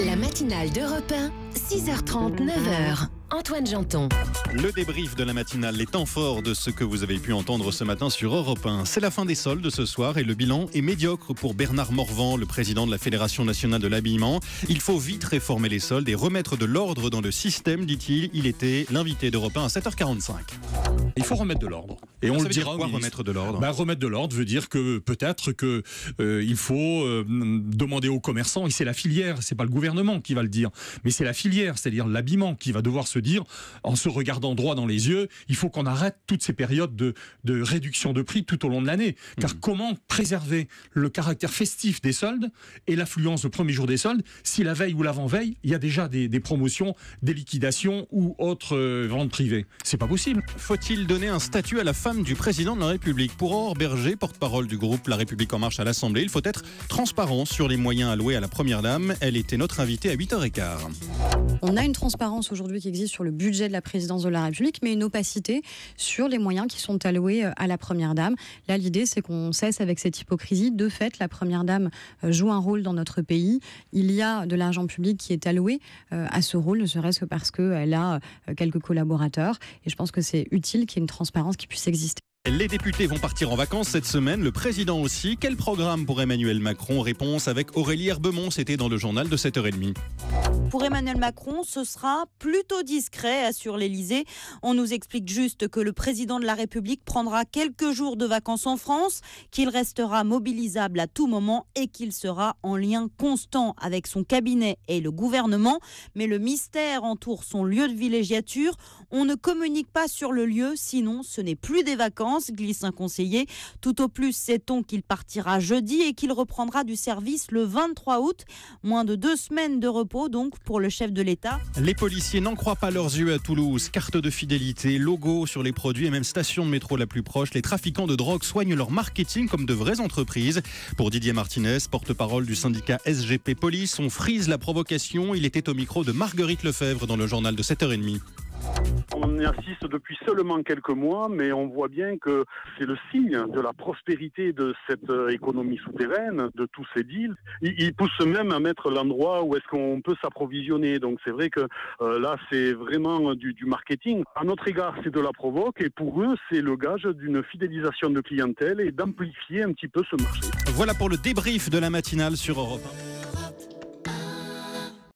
La matinale d'Europe 1, 6h30, 9h. Antoine Janton. Le débrief de la matinale, les temps forts de ce que vous avez pu entendre ce matin sur Europe 1. C'est la fin des soldes ce soir et le bilan est médiocre pour Bernard Morvan, le président de la Fédération nationale de l'habillement. Il faut vite réformer les soldes et remettre de l'ordre dans le système, dit-il. Il était l'invité d'Europe 1 à 7h45. Il faut remettre de l'ordre. Et on le dira. Quoi, remettre de l'ordre ? Remettre de l'ordre veut dire que peut-être que il faut demander aux commerçants, et c'est la filière, c'est pas le gouvernement qui va le dire, mais c'est la filière, c'est-à-dire l'habillement qui va devoir se dire, en se regardant droit dans les yeux, il faut qu'on arrête toutes ces périodes de réduction de prix tout au long de l'année. Car comment préserver le caractère festif des soldes et l'affluence au premier jour des soldes si la veille ou l'avant-veille, il y a déjà des promotions, des liquidations ou autres ventes privées ? C'est pas possible. Faut-il donner un statut à la femme du président de la République ? Pour Aurore Berger, porte-parole du groupe La République En Marche à l'Assemblée, il faut être transparent sur les moyens alloués à la Première Dame. Elle était notre invitée à 8h15. On a une transparence aujourd'hui qui existe sur le budget de la présidence de la République, mais une opacité sur les moyens qui sont alloués à la Première Dame. Là, l'idée, c'est qu'on cesse avec cette hypocrisie. De fait, la Première Dame joue un rôle dans notre pays. Il y a de l'argent public qui est alloué à ce rôle, ne serait-ce que parce qu'elle a quelques collaborateurs. Et je pense que c'est utile qu'il y ait une transparence qui puisse exister. Les députés vont partir en vacances cette semaine, le président aussi. Quel programme pour Emmanuel Macron ? Réponse avec Aurélie Herbemont, c'était dans le journal de 7h30. Pour Emmanuel Macron, ce sera plutôt discret, assure l'Élysée. On nous explique juste que le président de la République prendra quelques jours de vacances en France, qu'il restera mobilisable à tout moment et qu'il sera en lien constant avec son cabinet et le gouvernement. Mais le mystère entoure son lieu de villégiature. On ne communique pas sur le lieu, sinon ce n'est plus des vacances, glisse un conseiller. Tout au plus, sait-on qu'il partira jeudi et qu'il reprendra du service le 23 août. Moins de 2 semaines de repos donc pour le chef de l'État. Les policiers n'en croient pas leurs yeux à Toulouse. Carte de fidélité, logo sur les produits et même station de métro la plus proche. Les trafiquants de drogue soignent leur marketing comme de vraies entreprises. Pour Didier Martinez, porte-parole du syndicat SGP Police, on frise la provocation. Il était au micro de Marguerite Lefebvre dans le journal de 7h30. On y assiste depuis seulement quelques mois, mais on voit bien que c'est le signe de la prospérité de cette économie souterraine, de tous ces deals. Ils poussent même à mettre l'endroit où est-ce qu'on peut s'approvisionner. Donc c'est vrai que là, c'est vraiment du marketing. À notre égard, c'est de la provoque et pour eux, c'est le gage d'une fidélisation de clientèle et d'amplifier un petit peu ce marché. Voilà pour le débrief de la matinale sur Europe 1.